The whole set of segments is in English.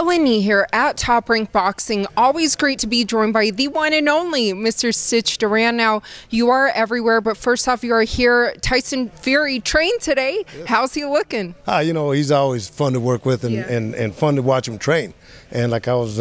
Helen Yee here at Top Rank Boxing. Always great to be joined by the one and only Mr. Stitch Duran. Now, you are everywhere, but first off, you are here. Tyson Fury trained today. Yes. How's he looking? You know, he's always fun to work with and fun to watch him train. And like I was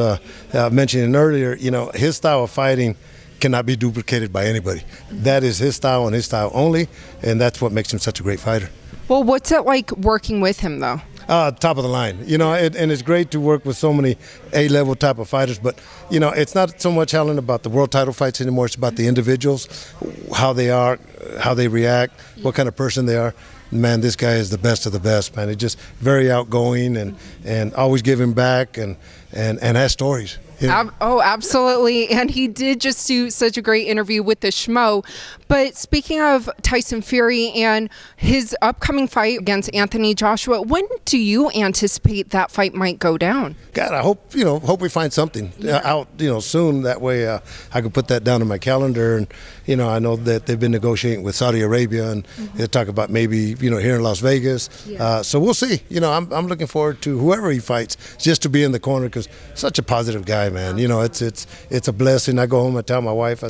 mentioning earlier, you know, his style of fighting cannot be duplicated by anybody. That is his style and his style only, and that's what makes him such a great fighter. Well, what's it like working with him, though? Top of the line, you know, and it's great to work with so many A-level type of fighters, but, you know, it's not so much, Helen, about the world title fights anymore. It's about the individuals, how they are, how they react, what kind of person they are. Man, this guy is the best of the best, man. He's just very outgoing and always giving back and has stories. Yeah. Oh, absolutely. And he did just do such a great interview with the Schmo. But speaking of Tyson Fury and his upcoming fight against Anthony Joshua, when do you anticipate that fight might go down? God, I hope, hope we find something out, soon. That way I can put that down in my calendar. And, I know that they've been negotiating with Saudi Arabia and they'll talk about maybe, here in Las Vegas. Yeah. So we'll see. I'm looking forward to whoever he fights just to be in the corner because such a positive guy, man. It's a blessing. I go home and tell my wife,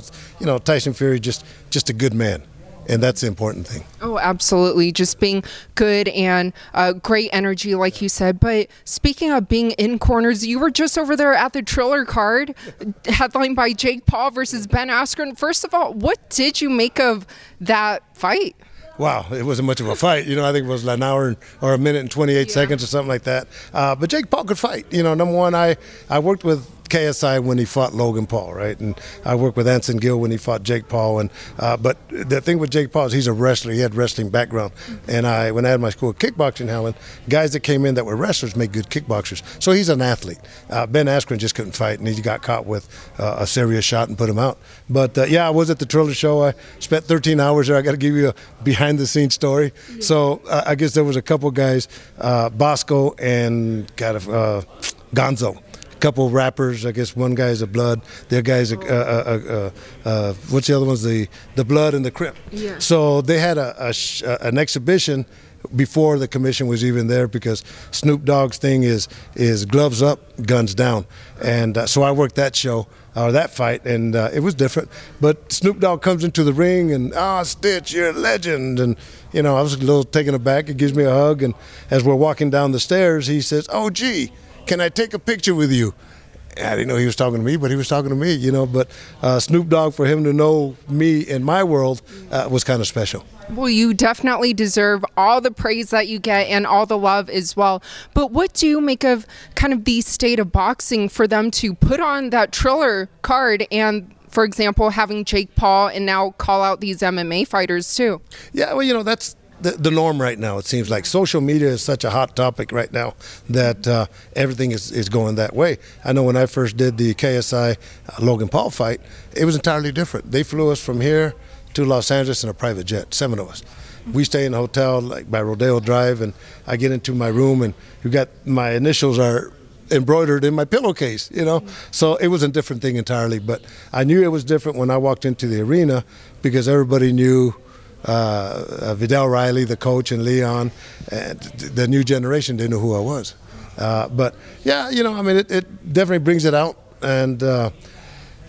Tyson Fury just a good man. And that's the important thing. Oh, absolutely. Just being good and great energy, like you said. But speaking of being in corners, you were just over there at the Triller card, headlined by Jake Paul versus Ben Askren. First of all, what did you make of that fight? Wow, it wasn't much of a fight. I think it was an hour or a minute and 28 seconds or something like that. But Jake Paul could fight. Number one, I worked with KSI when he fought Logan Paul, right? And I worked with Anson Gill when he fought Jake Paul. And but the thing with Jake Paul is he's a wrestler. He had wrestling background. And when I had my school of kickboxing, Helen, guys that came in that were wrestlers make good kickboxers. So he's an athlete. Ben Askren just couldn't fight, and he got caught with a serious shot and put him out. But yeah, I was at the Triller show. I spent 13 hours there. I got to give you a behind-the-scenes story. Yeah. So I guess there was a couple guys, Bosco and Gonzo. Couple of rappers. I guess one guy's a Blood, the other guy's what's the other one's the Blood and the Crip. Yeah. So they had an exhibition before the commission was even there because Snoop Dogg's thing is gloves up, guns down, and so I worked that show or that fight, and it was different. But Snoop Dogg comes into the ring and Stitch, you're a legend, and I was a little taken aback. He gives me a hug, and as we're walking down the stairs, he says, "Oh, gee, can I take a picture with you?" I didn't know he was talking to me, but he was talking to me, But Snoop Dogg, for him to know me in my world, was kind of special. Well, you definitely deserve all the praise that you get and all the love as well. But what do you make of kind of the state of boxing for them to put on that Triller card and, for example, having Jake Paul and now call out these MMA fighters too? Yeah, well, that's the norm right now. It seems like social media is such a hot topic right now that everything is going that way. I know when I first did the KSI Logan Paul fight, it was entirely different. They flew us from here to Los Angeles in a private jet, 7 of us. We stay in a hotel like by Rodeo Drive, and I get into my room, and you got my initials are embroidered in my pillowcase, So it was a different thing entirely. But I knew it was different when I walked into the arena because everybody knew Vidal Riley, the coach, and Leon, and the new generation didn't know who I was. But yeah, it definitely brings it out, and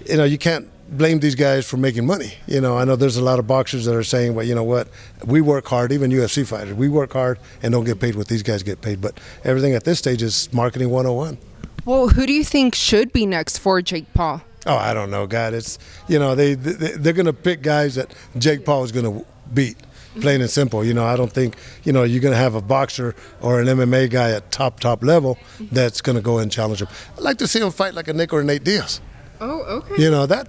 you can't blame these guys for making money. I know there's a lot of boxers that are saying, well, you know what, we work hard, even UFC fighters, we work hard and don't get paid what these guys get paid. But everything at this stage is marketing 101. Well, who do you think should be next for Jake Paul? Oh, I don't know, God. It's they're going to pick guys that Jake Paul is going to beat, plain and simple. I don't think you're going to have a boxer or an MMA guy at top level that's going to go and challenge him. I'd like to see him fight like a Nick or a Nate Diaz. Oh, okay.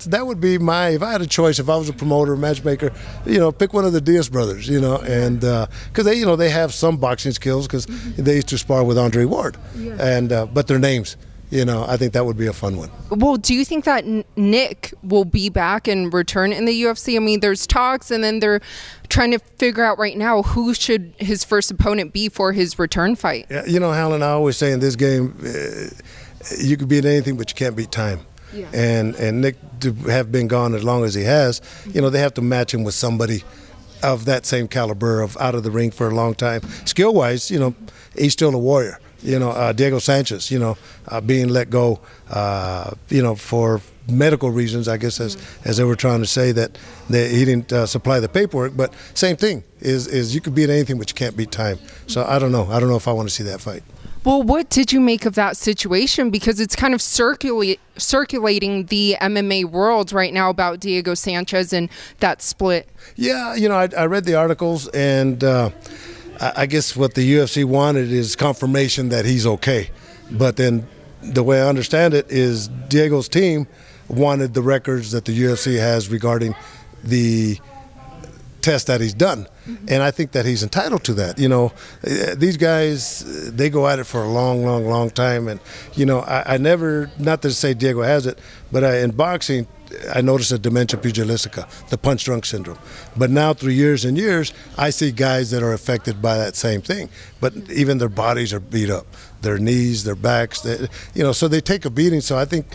That would be if I had a choice, if I was a promoter or matchmaker, pick one of the Diaz brothers, and because they have some boxing skills because they used to spar with Andre Ward, and but their names. I think that would be a fun one. Well, do you think that Nick will be back and return in the UFC? I mean, there's talks, and then they're trying to figure out right now who should his first opponent be for his return fight. Yeah, Helen, I always say in this game, you can beat anything, but you can't beat time. Yeah. And Nick, to have been gone as long as he has, they have to match him with somebody of that same caliber of out of the ring for a long time. Skill-wise, he's still a warrior. Diego Sanchez, being let go, for medical reasons, I guess, as they were trying to say that he didn't supply the paperwork. But same thing is you could beat anything, but you can't beat time. So I don't know. I don't know if I want to see that fight. Well, what did you make of that situation? Because it's kind of circulating the MMA world right now about Diego Sanchez and that split. Yeah, I read the articles, and I guess what the UFC wanted is confirmation that he's okay. But then the way I understand it is Diego's team wanted the records that the UFC has regarding the test that he's done. And I think that he's entitled to that. These guys, they go at it for a long time. And, I never, not to say Diego has it, but in boxing, I noticed a dementia pugilistica, the punch drunk syndrome. But now through years and years, I see guys that are affected by that same thing. But even their bodies are beat up, their knees, their backs, so they take a beating. So I think,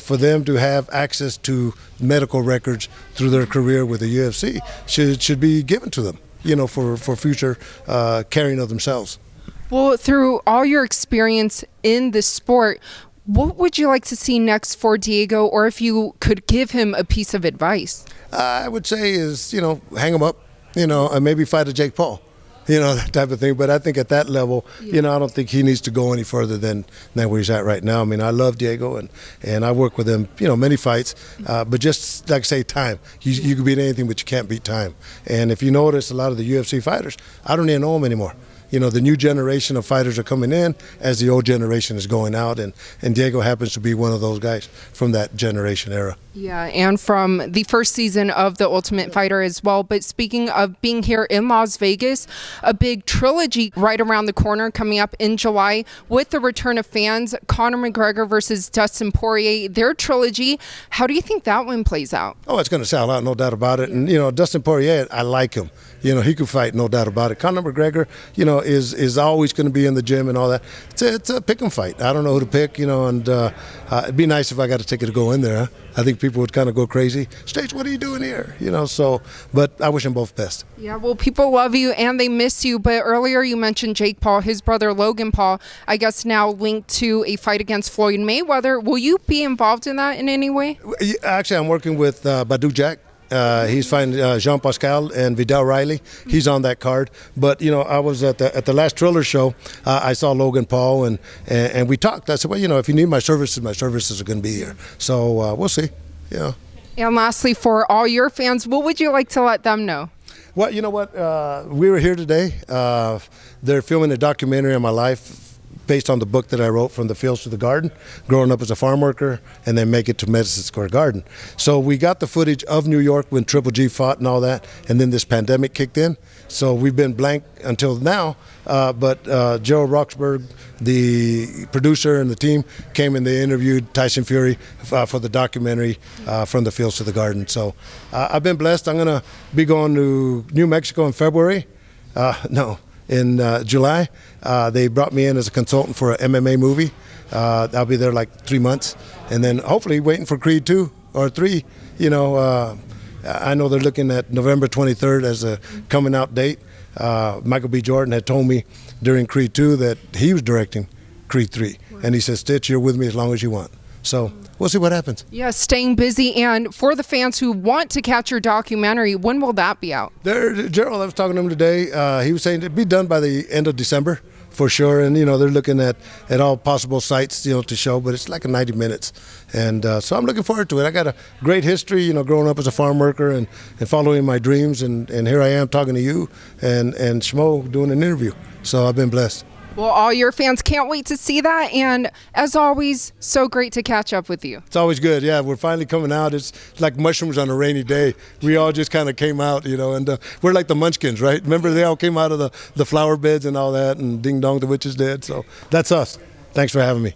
for them to have access to medical records through their career with the UFC should be given to them, for future caring of themselves. Well, through all your experience in the sport, what would you like to see next for Diego, or if you could give him a piece of advice? I would say is, hang him up, and maybe fight a Jake Paul, that type of thing. But I think at that level, I don't think he needs to go any further than where he's at right now. I mean, I love Diego, and I work with him, many fights, but just like say time. You can beat anything, but you can't beat time. And if you notice, a lot of the UFC fighters, I don't even know them anymore. The new generation of fighters are coming in as the old generation is going out, and Diego happens to be one of those guys from that generation era. Yeah, and from the first season of The Ultimate Fighter as well. But speaking of being here in Las Vegas, a big trilogy right around the corner coming up in July with the return of fans, Conor McGregor versus Dustin Poirier, their trilogy. How do you think that one plays out? Oh, it's going to sell out, no doubt about it. And, Dustin Poirier, I like him. He could fight, no doubt about it. Conor McGregor, is always going to be in the gym and all that. It's a pick 'em fight. I don't know who to pick, and it'd be nice if I got a ticket to go in there. Huh? I think people would kind of go crazy. Stage, what are you doing here? But I wish them both best. Yeah, well, people love you and they miss you. But earlier you mentioned Jake Paul, his brother Logan Paul, I guess now linked to a fight against Floyd Mayweather. Will you be involved in that in any way? Actually, I'm working with Badu Jack. He's fighting Jean Pascal and Vidal Riley. He's on that card. But I was at the last Triller show. I saw Logan Paul and we talked. I said, well, if you need my services are going to be here. So we'll see. Yeah. And lastly, for all your fans, what would you like to let them know? Well, you know what? We were here today. They're filming a documentary on my life, based on the book that I wrote, From the Fields to the Garden, growing up as a farm worker and then make it to Madison Square Garden. So we got the footage of New York when Triple G fought and all that, and then this pandemic kicked in. So we've been blank until now, but Joe Roxburgh, the producer and the team, came and they interviewed Tyson Fury for the documentary From the Fields to the Garden. So I've been blessed. I'm going to be going to New Mexico in February. In July. They brought me in as a consultant for an MMA movie. I'll be there like 3 months. And then hopefully waiting for Creed 2 or 3. I know they're looking at November 23rd as a coming out date. Michael B. Jordan had told me during Creed 2 that he was directing Creed 3. And he said, Stitch, you're with me as long as you want. So we'll see what happens. Yeah, staying busy. And for the fans who want to catch your documentary, when will that be out? Gerald, I was talking to him today. He was saying it'd be done by the end of December for sure. And, they're looking at all possible sites, to show. But it's like 90 minutes. And so I'm looking forward to it. I got a great history, growing up as a farm worker and following my dreams. And here I am talking to you and Schmo doing an interview. So I've been blessed. Well, all your fans can't wait to see that. And as always, so great to catch up with you. It's always good. Yeah, we're finally coming out. It's like mushrooms on a rainy day. We all just kind of came out, and we're like the Munchkins, right? Remember they all came out of the flower beds and all that, and Ding Dong, the Witch is Dead. So that's us. Thanks for having me.